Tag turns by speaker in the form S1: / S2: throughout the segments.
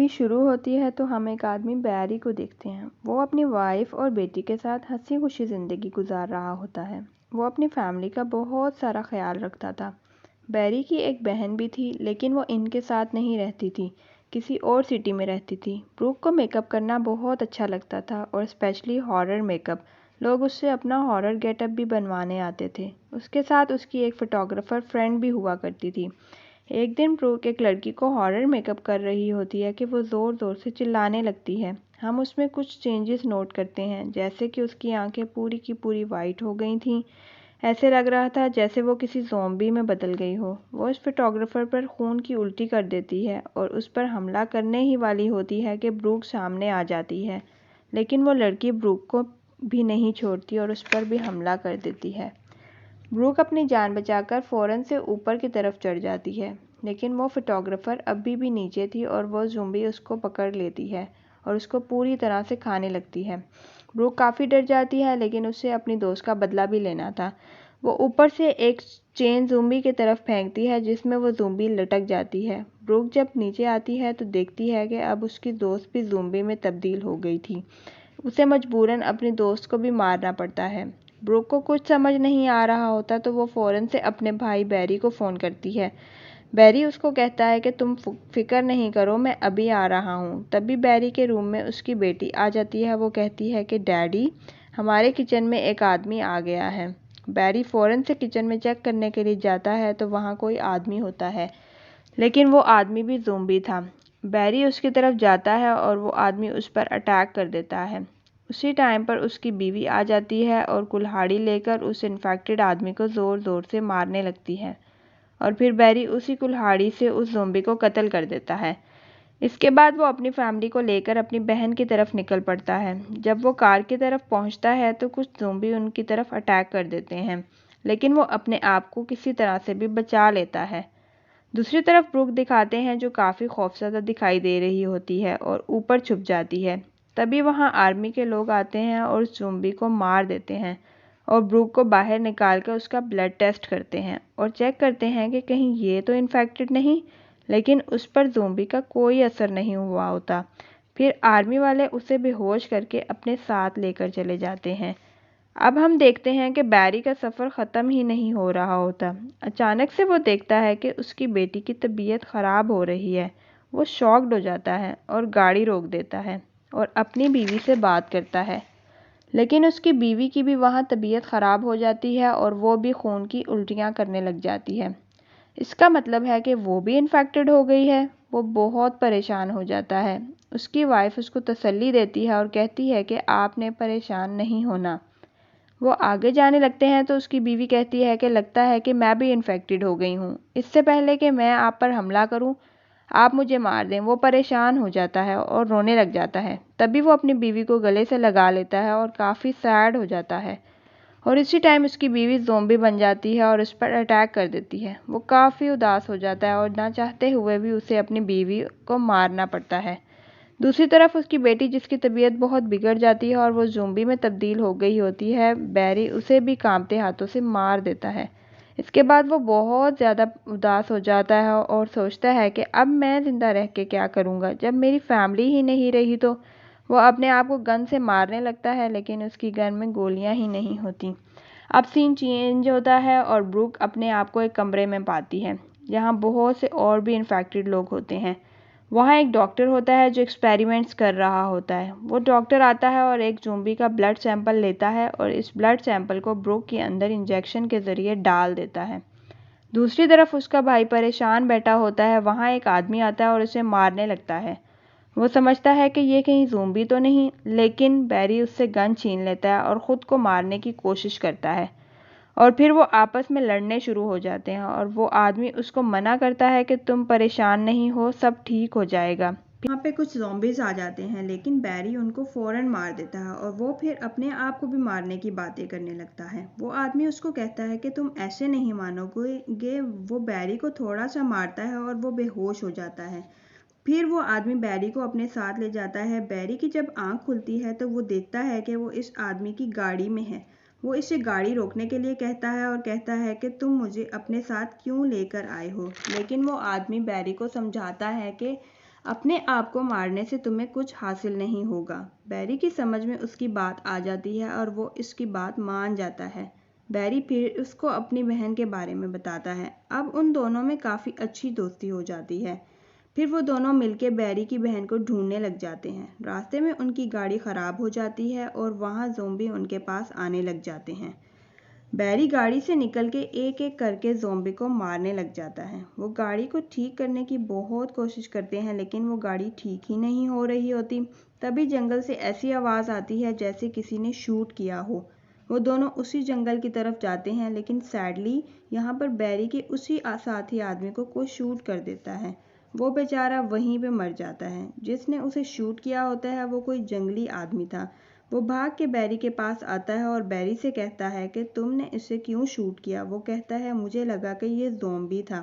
S1: Movie शुरू होती है तो हम एक आदमी बैरी को देखते हैं। वो अपनी वाइफ और बेटी के साथ हंसी खुशी ज़िंदगी गुजार रहा होता है। वो अपनी फैमिली का बहुत सारा ख्याल रखता था। बैरी की एक बहन भी थी, लेकिन वो इनके साथ नहीं रहती थी, किसी और सिटी में रहती थी। ब्रूक को मेकअप करना बहुत अच्छा लगता था और स्पेशली हॉरर मेकअप। लोग उससे अपना हॉरर गेटअप भी बनवाने आते थे। उसके साथ उसकी एक फ़ोटोग्राफ़र फ्रेंड भी हुआ करती थी। एक दिन ब्रूक एक लड़की को हॉरर मेकअप कर रही होती है कि वो ज़ोर ज़ोर से चिल्लाने लगती है। हम उसमें कुछ चेंजेस नोट करते हैं, जैसे कि उसकी आंखें पूरी की पूरी वाइट हो गई थीं। ऐसे लग रहा था जैसे वो किसी ज़ॉम्बी में बदल गई हो। वो इस फोटोग्राफ़र पर खून की उल्टी कर देती है और उस पर हमला करने ही वाली होती है कि ब्रूक सामने आ जाती है, लेकिन वो लड़की ब्रूक को भी नहीं छोड़ती और उस पर भी हमला कर देती है। ब्रूक अपनी जान बचाकर फ़ौरन से ऊपर की तरफ चढ़ जाती है, लेकिन वो फोटोग्राफ़र अभी भी नीचे थी और वो ज़ॉम्बी उसको पकड़ लेती है और उसको पूरी तरह से खाने लगती है। ब्रूक काफ़ी डर जाती है, लेकिन उसे अपनी दोस्त का बदला भी लेना था। वो ऊपर से एक चेन ज़ॉम्बी की तरफ फेंकती है, जिसमें वो ज़ॉम्बी लटक जाती है। ब्रूक जब नीचे आती है तो देखती है कि अब उसकी दोस्त भी ज़ॉम्बी में तब्दील हो गई थी। उसे मजबूरन अपनी दोस्त को भी मारना पड़ता है। ब्रूक को कुछ समझ नहीं आ रहा होता तो वो फ़ौरन से अपने भाई बैरी को फ़ोन करती है। बैरी उसको कहता है कि तुम फ़िक्र नहीं करो, मैं अभी आ रहा हूँ। तभी बैरी के रूम में उसकी बेटी आ जाती है। वो कहती है कि डैडी, हमारे किचन में एक आदमी आ गया है। बैरी फ़ौरन से किचन में चेक करने के लिए जाता है तो वहाँ कोई आदमी होता है, लेकिन वो आदमी भी ज़ॉम्बी था। बैरी उसकी तरफ जाता है और वो आदमी उस पर अटैक कर देता है। उसी टाइम पर उसकी बीवी आ जाती है और कुल्हाड़ी लेकर उस इन्फेक्टेड आदमी को ज़ोर ज़ोर से मारने लगती है और फिर बैरी उसी कुल्हाड़ी से उस ज़ॉम्बी को कत्ल कर देता है। इसके बाद वो अपनी फैमिली को लेकर अपनी बहन की तरफ निकल पड़ता है। जब वो कार की तरफ पहुंचता है तो कुछ ज़ॉम्बी उनकी तरफ अटैक कर देते हैं, लेकिन वो अपने आप को किसी तरह से भी बचा लेता है। दूसरी तरफ ब्रूक दिखाते हैं, जो काफ़ी खौफज़दा दिखाई दे रही होती है और ऊपर छुप जाती है। तभी वहाँ आर्मी के लोग आते हैं और उस ज़ॉम्बी को मार देते हैं और ब्रूक को बाहर निकालकर उसका ब्लड टेस्ट करते हैं और चेक करते हैं कि कहीं ये तो इन्फेक्टेड नहीं, लेकिन उस पर ज़ॉम्बी का कोई असर नहीं हुआ होता। फिर आर्मी वाले उसे बेहोश करके अपने साथ लेकर चले जाते हैं। अब हम देखते हैं कि बैरी का सफ़र ख़त्म ही नहीं हो रहा होता। अचानक से वो देखता है कि उसकी बेटी की तबीयत ख़राब हो रही है। वो शॉक्ड हो जाता है और गाड़ी रोक देता है और अपनी बीवी से बात करता है, लेकिन उसकी बीवी की भी वहाँ तबीयत ख़राब हो जाती है और वो भी खून की उल्टियाँ करने लग जाती है। इसका मतलब है कि वो भी इन्फेक्टेड हो गई है। वो बहुत परेशान हो जाता है। उसकी वाइफ उसको तसल्ली देती है और कहती है कि आपने परेशान नहीं होना। वो आगे जाने लगते हैं तो उसकी बीवी कहती है कि लगता है कि मैं भी इन्फेक्टेड हो गई हूँ। इससे पहले कि मैं आप पर हमला करूँ, आप मुझे मार दें। वो परेशान हो जाता है और रोने लग जाता है। तभी वो अपनी बीवी को गले से लगा लेता है और काफ़ी सैड हो जाता है। और इसी टाइम उसकी बीवी ज़ॉम्बी बन जाती है और उस पर अटैक कर देती है। वो काफ़ी उदास हो जाता है और ना चाहते हुए भी उसे अपनी बीवी को मारना पड़ता है। दूसरी तरफ उसकी बेटी, जिसकी तबीयत बहुत बिगड़ जाती है और वो ज़ॉम्बी में तब्दील हो गई होती है, बैरी उसे भी कांपते हाथों से मार देता है। इसके बाद वो बहुत ज़्यादा उदास हो जाता है और सोचता है कि अब मैं ज़िंदा रह के क्या करूँगा, जब मेरी फैमिली ही नहीं रही। तो वो अपने आप को गन से मारने लगता है, लेकिन उसकी गन में गोलियाँ ही नहीं होती। अब सीन चेंज होता है और ब्रूक अपने आप को एक कमरे में पाती है, जहाँ बहुत से और भी इन्फेक्टेड लोग होते हैं। वहाँ एक डॉक्टर होता है जो एक्सपेरिमेंट्स कर रहा होता है। वो डॉक्टर आता है और एक ज़ॉम्बी का ब्लड सैंपल लेता है और इस ब्लड सैंपल को ब्रूक के अंदर इंजेक्शन के ज़रिए डाल देता है। दूसरी तरफ उसका भाई परेशान बैठा होता है। वहाँ एक आदमी आता है और उसे मारने लगता है। वो समझता है कि ये कहीं ज़ॉम्बी तो नहीं, लेकिन बैरी उससे गन छीन लेता है और ख़ुद को मारने की कोशिश करता है और फिर वो आपस में लड़ने शुरू हो जाते हैं और वो आदमी उसको मना करता है कि तुम परेशान नहीं हो, सब ठीक हो जाएगा। वहाँ पे कुछ ज़ॉम्बीज़ आ जाते हैं, लेकिन बैरी उनको फ़ौरन मार देता है और वो फिर अपने आप को भी मारने की बातें करने लगता है। वो आदमी उसको कहता है कि तुम ऐसे नहीं मानोगे। वो बैरी को थोड़ा सा मारता है और वो बेहोश हो जाता है। फिर वो आदमी बैरी को अपने साथ ले जाता है। बैरी की जब आंख खुलती है तो वो देखता है कि वो इस आदमी की गाड़ी में है। वो इसे गाड़ी रोकने के लिए कहता है और कहता है कि तुम मुझे अपने साथ क्यों लेकर आए हो, लेकिन वो आदमी बैरी को समझाता है कि अपने आप को मारने से तुम्हें कुछ हासिल नहीं होगा। बैरी की समझ में उसकी बात आ जाती है और वो इसकी बात मान जाता है। बैरी फिर उसको अपनी बहन के बारे में बताता है। अब उन दोनों में काफ़ी अच्छी दोस्ती हो जाती है। फिर वो दोनों मिलकर बैरी की बहन को ढूंढने लग जाते हैं। रास्ते में उनकी गाड़ी ख़राब हो जाती है और वहाँ ज़ोंबी उनके पास आने लग जाते हैं। बैरी गाड़ी से निकल के एक एक करके ज़ोंबी को मारने लग जाता है। वो गाड़ी को ठीक करने की बहुत कोशिश करते हैं लेकिन वो गाड़ी ठीक ही नहीं हो रही होती। तभी जंगल से ऐसी आवाज़ आती है जैसे किसी ने शूट किया हो। वो दोनों उसी जंगल की तरफ जाते हैं लेकिन सैडली यहाँ पर बैरी के उसी साथी आदमी को कोई शूट कर देता है। वो बेचारा वहीं पे मर जाता है। जिसने उसे शूट किया होता है वो कोई जंगली आदमी था। वो भाग के बैरी के पास आता है और बैरी से कहता है कि तुमने इसे क्यों शूट किया। वो कहता है मुझे लगा कि ये ज़ोंबी था।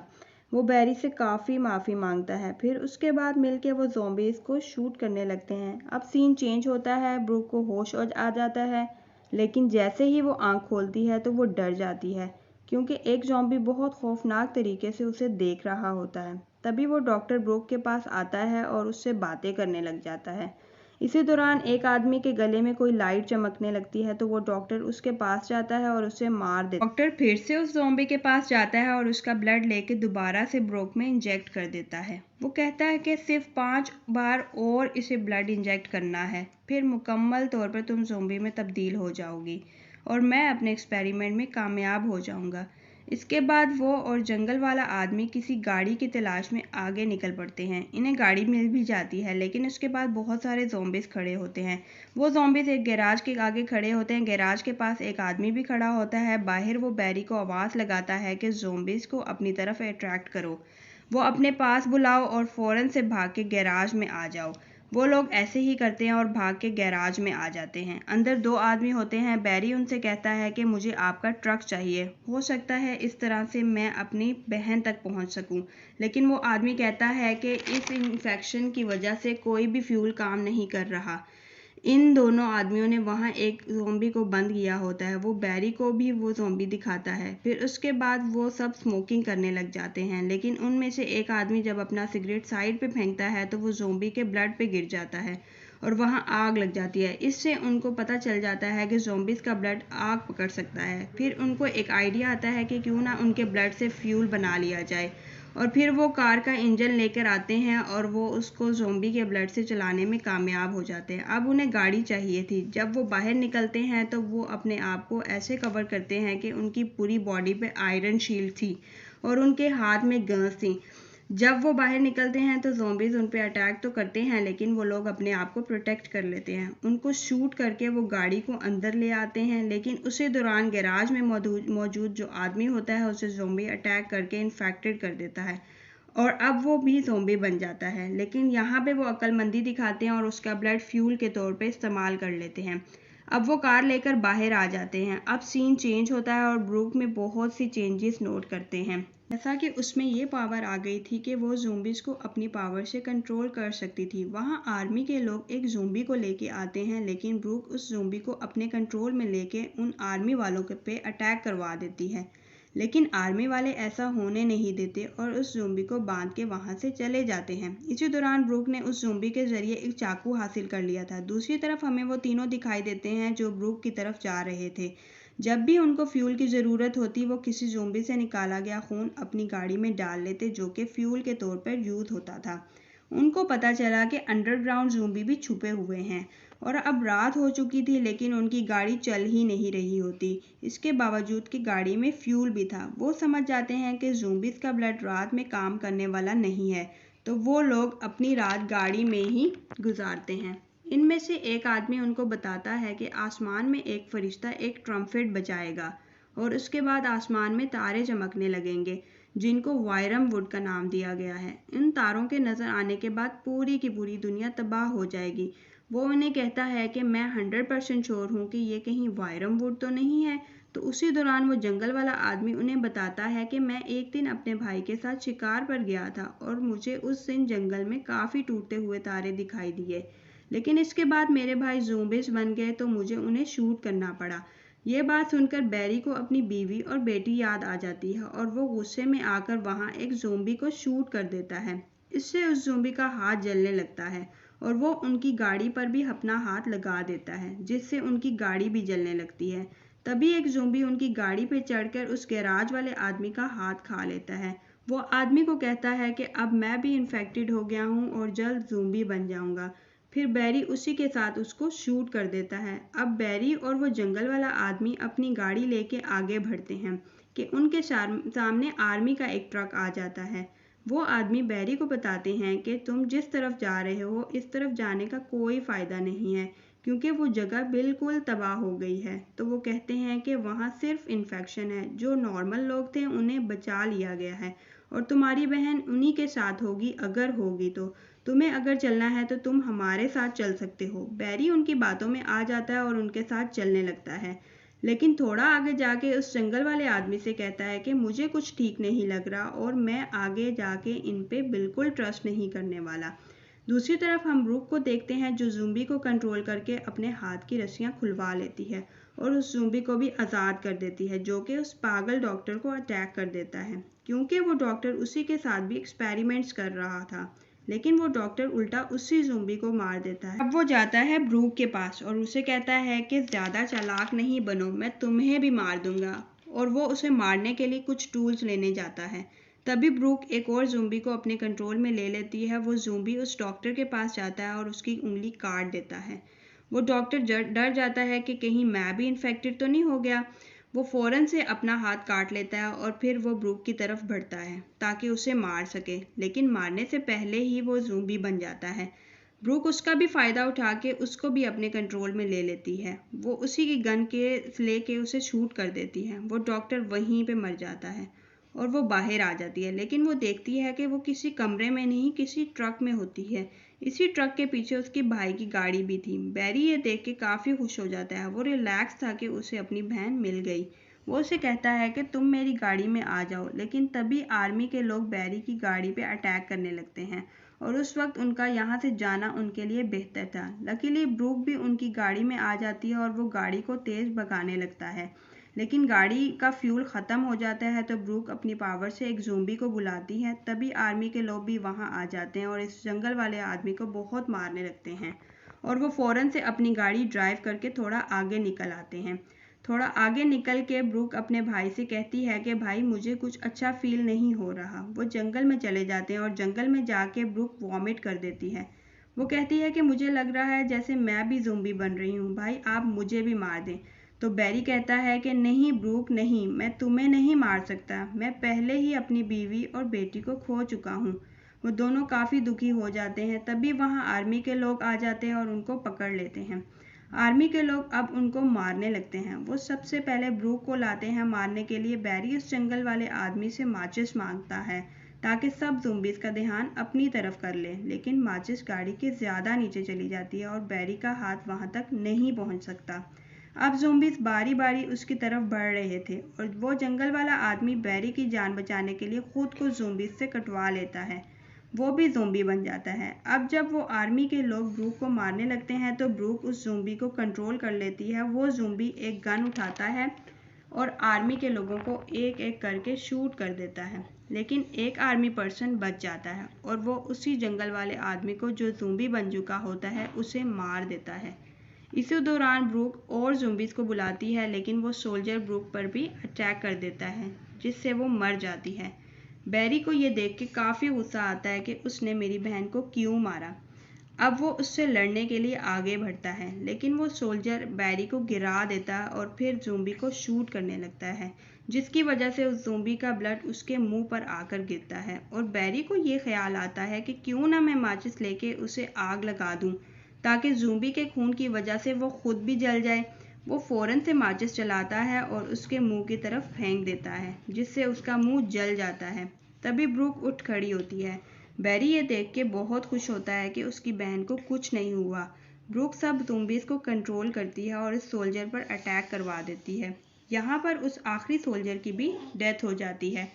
S1: वो बैरी से काफ़ी माफ़ी मांगता है। फिर उसके बाद मिलके वो ज़ोंबीज़ को शूट करने लगते हैं। अब सीन चेंज होता है। ब्रूक को होश आ जाता है लेकिन जैसे ही वो आँख खोलती है तो वो डर जाती है क्योंकि एक ज़ोंबी बहुत खौफनाक तरीके से उसे देख रहा होता है। तभी वो डॉक्टर ब्रूक के पास आता है और उससे बातें करने लग जाता है। इसी दौरान एक आदमी के गले में कोई लाइट चमकने लगती है तो वो डॉक्टर उसके पास जाता है और उसे मार देता है। डॉक्टर फिर से उस ज़ॉम्बी के पास जाता है और उसका ब्लड लेके दोबारा से ब्रोक में इंजेक्ट कर देता है। वो कहता है कि सिर्फ 5 बार और इसे ब्लड इंजेक्ट करना है, फिर मुकम्मल तौर पर तुम ज़ॉम्बी में तब्दील हो जाओगी और मैं अपने एक्सपेरिमेंट में कामयाब हो जाऊंगा। इसके बाद वो और जंगल वाला आदमी किसी गाड़ी की तलाश में आगे निकल पड़ते हैं। इन्हें गाड़ी मिल भी जाती है लेकिन उसके बाद बहुत सारे ज़ॉम्बीज़ खड़े होते हैं। वो ज़ॉम्बीज़ एक गैराज के आगे खड़े होते हैं। गैराज के पास एक आदमी भी खड़ा होता है। बाहर वो बैरी को आवाज़ लगाता है कि ज़ॉम्बीज़ को अपनी तरफ अट्रैक्ट करो, वो अपने पास बुलाओ और फ़ौरन से भाग के गैराज में आ जाओ। वो लोग ऐसे ही करते हैं और भाग के गैराज में आ जाते हैं। अंदर 2 आदमी होते हैं। बैरी उनसे कहता है कि मुझे आपका ट्रक चाहिए, हो सकता है इस तरह से मैं अपनी बहन तक पहुंच सकूं। लेकिन वो आदमी कहता है कि इस इन्फेक्शन की वजह से कोई भी फ्यूल काम नहीं कर रहा। इन दोनों आदमियों ने वहाँ एक ज़ॉम्बी को बंद किया होता है। वो बैरी को भी वो ज़ॉम्बी दिखाता है। फिर उसके बाद वो सब स्मोकिंग करने लग जाते हैं लेकिन उनमें से एक आदमी जब अपना सिगरेट साइड पे फेंकता है तो वो ज़ॉम्बी के ब्लड पे गिर जाता है और वहाँ आग लग जाती है। इससे उनको पता चल जाता है कि ज़ॉम्बीज़ का ब्लड आग पकड़ सकता है। फिर उनको एक आइडिया आता है कि क्यों ना उनके ब्लड से फ्यूल बना लिया जाए और फिर वो कार का इंजन लेकर आते हैं और वो उसको ज़ॉम्बी के ब्लड से चलाने में कामयाब हो जाते हैं। अब उन्हें गाड़ी चाहिए थी। जब वो बाहर निकलते हैं तो वो अपने आप को ऐसे कवर करते हैं कि उनकी पूरी बॉडी पे आयरन शील्ड थी और उनके हाथ में गन्स थी। जब वो बाहर निकलते हैं तो ज़ॉम्बीज़ उन पे अटैक तो करते हैं लेकिन वो लोग अपने आप को प्रोटेक्ट कर लेते हैं। उनको शूट करके वो गाड़ी को अंदर ले आते हैं लेकिन उसी दौरान गैराज में मौजूद जो आदमी होता है उसे ज़ॉम्बी अटैक करके इन्फेक्टेड कर देता है और अब वो भी ज़ॉम्बी बन जाता है। लेकिन यहाँ पे वो अक्लमंदी दिखाते हैं और उसका ब्लड फ्यूल के तौर पे इस्तेमाल कर लेते हैं। अब वो कार लेकर बाहर आ जाते हैं। अब सीन चेंज होता है और ब्रूक में बहुत सी चेंजेस नोट करते हैं। जैसा कि उसमें ये पावर आ गई थी कि वो ज़ॉम्बीज़ को अपनी पावर से कंट्रोल कर सकती थी। वहाँ आर्मी के लोग एक ज़ॉम्बी को लेके आते हैं लेकिन ब्रूक उस ज़ॉम्बी को अपने कंट्रोल में लेके उन आर्मी वालों के पे अटैक करवा देती है। लेकिन आर्मी वाले ऐसा होने नहीं देते और उस ज़ॉम्बी को बांध के वहाँ से चले जाते हैं। इसी दौरान ब्रूक ने उस ज़ॉम्बी के ज़रिए एक चाकू हासिल कर लिया था। दूसरी तरफ हमें वो तीनों दिखाई देते हैं जो ब्रूक की तरफ जा रहे थे। जब भी उनको फ्यूल की ज़रूरत होती वो किसी ज़ॉम्बी से निकाला गया खून अपनी गाड़ी में डाल लेते जो कि फ्यूल के तौर पर यूज़ होता था। उनको पता चला कि अंडरग्राउंड ज़ॉम्बी भी छुपे हुए हैं और अब रात हो चुकी थी लेकिन उनकी गाड़ी चल ही नहीं रही होती। इसके बावजूद कि गाड़ी में फ्यूल भी था। वो समझ जाते हैं कि ज़ॉम्बीज़ का ब्लड रात में काम करने वाला नहीं है तो वो लोग अपनी रात गाड़ी में ही गुजारते हैं। इनमें से एक आदमी उनको बताता है कि आसमान में एक फरिश्ता एक ट्रम्पेट बजाएगा और उसके बाद आसमान में तारे चमकने लगेंगे जिनको वायरम वुड का नाम दिया गया है। इन तारों के नज़र आने के बाद पूरी की पूरी दुनिया तबाह हो जाएगी। वो उन्हें कहता है कि मैं 100% श्योर हूँ कि ये कहीं वायरम वुड तो नहीं है। तो उसी दौरान वो जंगल वाला आदमी उन्हें बताता है कि मैं एक दिन अपने भाई के साथ शिकार पर गया था और मुझे उस दिन जंगल में काफ़ी टूटते हुए तारे दिखाई दिए लेकिन इसके बाद मेरे भाई ज़ॉम्बीज़ बन गए तो मुझे उन्हें शूट करना पड़ा। ये बात सुनकर बैरी को अपनी बीवी और बेटी याद आ जाती है और वो गुस्से में आकर वहाँ एक ज़ॉम्बी को शूट कर देता है।
S2: इससे उस ज़ोंबी का हाथ जलने लगता है और वो उनकी गाड़ी पर भी अपना हाथ लगा देता है, जिससे उनकी गाड़ी भी जलने लगती है। तभी एक ज़ोंबी उनकी गाड़ी पे चढ़कर उस गैराज वाले आदमी का हाथ खा लेता है। वो आदमी को कहता है कि अब मैं भी इन्फेक्टेड हो गया हूँ और जल्द ज़ोंबी बन जाऊँगा। फिर बैरी उसी के साथ उसको शूट कर देता है। अब बैरी और वो जंगल वाला आदमी अपनी गाड़ी लेके आगे बढ़ते हैं कि उनके सामने आर्मी का एक ट्रक आ जाता है। वो आदमी बैरी को बताते हैं कि तुम जिस तरफ जा रहे हो इस तरफ जाने का कोई फ़ायदा नहीं है, क्योंकि वो जगह बिल्कुल तबाह हो गई है। तो वो कहते हैं कि वहाँ सिर्फ इन्फेक्शन है, जो नॉर्मल लोग थे उन्हें बचा लिया गया है और तुम्हारी बहन उन्हीं के साथ होगी अगर होगी तो। तुम्हें अगर चलना है तो तुम हमारे साथ चल सकते हो। बैरी उनकी बातों में आ जाता है और उनके साथ चलने लगता है, लेकिन थोड़ा आगे जाके उस जंगल वाले आदमी से कहता है कि मुझे कुछ ठीक नहीं लग रहा और मैं आगे जाके इन पे बिल्कुल ट्रस्ट नहीं करने वाला। दूसरी तरफ हम ब्रूक को देखते हैं जो ज़ूंबी को कंट्रोल करके अपने हाथ की रस्सियां खुलवा लेती है और उस ज़ूंबी को भी आज़ाद कर देती है, जो कि उस पागल डॉक्टर को अटैक कर देता है, क्योंकि वो डॉक्टर उसी के साथ भी एक्सपेरिमेंट्स कर रहा था। लेकिन वो डॉक्टर उल्टा उसी ज़ोंबी को मार देता है। अब वो जाता है ब्रूक के पास और उसे कहता है कि ज़्यादा चालाक नहीं बनो, मैं तुम्हें भी मार दूंगा। और वो उसे मारने के लिए कुछ टूल्स लेने जाता है। तभी ब्रूक एक और ज़ोंबी को अपने कंट्रोल में ले लेती है। वो ज़ोंबी उस डॉक्टर के पास जाता है और उसकी उंगली काट देता है। वो डॉक्टर डर जाता है कि कहीं मैं भी इन्फेक्टेड तो नहीं हो गया। वो फ़ौरन से अपना हाथ काट लेता है और फिर वो ब्रूक की तरफ बढ़ता है ताकि उसे मार सके, लेकिन मारने से पहले ही वो ज़ोंबी बन जाता है। ब्रूक उसका भी फ़ायदा उठा के उसको भी अपने कंट्रोल में ले लेती है। वो उसी की गन के लेके उसे शूट कर देती है। वो डॉक्टर वहीं पे मर जाता है और वो बाहर आ जाती है, लेकिन वो देखती है कि वो किसी कमरे में नहीं किसी ट्रक में होती है। इसी ट्रक के पीछे उसके भाई की गाड़ी भी थी। बैरी ये देख के काफ़ी खुश हो जाता है। वो रिलैक्स था कि उसे अपनी बहन मिल गई। वो उसे कहता है कि तुम मेरी गाड़ी में आ जाओ, लेकिन तभी आर्मी के लोग बैरी की गाड़ी पे अटैक करने लगते हैं और उस वक्त उनका यहाँ से जाना उनके लिए बेहतर था। लकीली ब्रूक भी उनकी गाड़ी में आ जाती है और वो गाड़ी को तेज़ भगाने लगता है, लेकिन गाड़ी का फ्यूल ख़त्म हो जाता है। तो ब्रूक अपनी पावर से एक ज़ोंबी को बुलाती है। तभी आर्मी के लोग भी वहाँ आ जाते हैं और इस जंगल वाले आदमी को बहुत मारने लगते हैं और वो फ़ौरन से अपनी गाड़ी ड्राइव करके थोड़ा आगे निकल आते हैं। थोड़ा आगे निकल के ब्रूक अपने भाई से कहती है कि भाई मुझे कुछ अच्छा फील नहीं हो रहा। वो जंगल में चले जाते हैं और जंगल में जाके ब्रूक वॉमिट कर देती है। वो कहती है कि मुझे लग रहा है जैसे मैं भी ज़ोंबी बन रही हूँ, भाई आप मुझे भी मार दें। तो बैरी कहता है कि नहीं ब्रूक नहीं, मैं तुम्हें नहीं मार सकता, मैं पहले ही अपनी बीवी और बेटी को खो चुका हूँ। वो दोनों काफ़ी दुखी हो जाते हैं। तभी वहाँ आर्मी के लोग आ जाते हैं और उनको पकड़ लेते हैं। आर्मी के लोग अब उनको मारने लगते हैं। वो सबसे पहले ब्रूक को लाते हैं मारने के लिए। बैरी उस जंगल वाले आदमी से माचिस मांगता है ताकि सब ज़ोंबीज़ का ध्यान अपनी तरफ कर ले, लेकिन माचिस गाड़ी के ज़्यादा नीचे चली जाती है और बैरी का हाथ वहाँ तक नहीं पहुँच सकता। अब ज़ोंबीज़ बारी बारी उसकी तरफ बढ़ रहे थे और वो जंगल वाला आदमी बैरी की जान बचाने के लिए खुद को ज़ोंबीज़ से कटवा लेता है। वो भी ज़ोंबी बन जाता है। अब जब वो आर्मी के लोग ब्रूक को मारने लगते हैं तो ब्रूक उस ज़ोंबी को कंट्रोल कर लेती है। वो ज़ोंबी एक गन उठाता है और आर्मी के लोगों को एक एक करके शूट कर देता है, लेकिन एक आर्मी पर्सन बच जाता है और वो उसी जंगल वाले आदमी को जो ज़ोंबी बन चुका होता है उसे मार देता है। इसी दौरान ब्रूक और ज़ोंबीज़ को बुलाती है, लेकिन वो सोल्जर ब्रूक पर भी अटैक कर देता है जिससे वो मर जाती है। बैरी को ये देख के काफ़ी गुस्सा आता है कि उसने मेरी बहन को क्यों मारा। अब वो उससे लड़ने के लिए आगे बढ़ता है, लेकिन वो सोल्जर बैरी को गिरा देता है और फिर ज़ोंबी को शूट करने लगता है, जिसकी वजह से उस ज़ोंबी का ब्लड उसके मुंह पर आकर गिरता है। और बैरी को ये ख्याल आता है कि क्यों ना मैं माचिस लेके उसे आग लगा दूं ताकि ज़ोंबी के खून की वजह से वो खुद भी जल जाए। वो फ़ौरन से माचिस चलाता है और उसके मुंह की तरफ फेंक देता है, जिससे उसका मुंह जल जाता है। तभी ब्रूक उठ खड़ी होती है। बैरी ये देख के बहुत खुश होता है कि उसकी बहन को कुछ नहीं हुआ। ब्रूक सब ज़ोंबीज़ को कंट्रोल करती है और इस सोल्जर पर अटैक करवा देती है। यहाँ पर उस आखिरी सोल्जर की भी डेथ हो जाती है।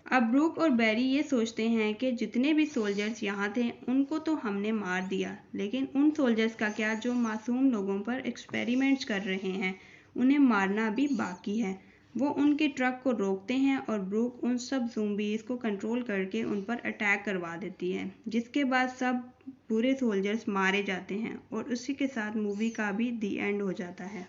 S2: अब ब्रूक और बैरी ये सोचते हैं कि जितने भी सोल्जर्स यहाँ थे उनको तो हमने मार दिया, लेकिन उन सोल्जर्स का क्या जो मासूम लोगों पर एक्सपेरिमेंट्स कर रहे हैं, उन्हें मारना भी बाकी है। वो उनके ट्रक को रोकते हैं और ब्रूक उन सब ज़ॉम्बीज़ को कंट्रोल करके उन पर अटैक करवा देती है, जिसके बाद सब बुरे सोल्जर्स मारे जाते हैं और उसी के साथ मूवी का भी दी एंड हो जाता है।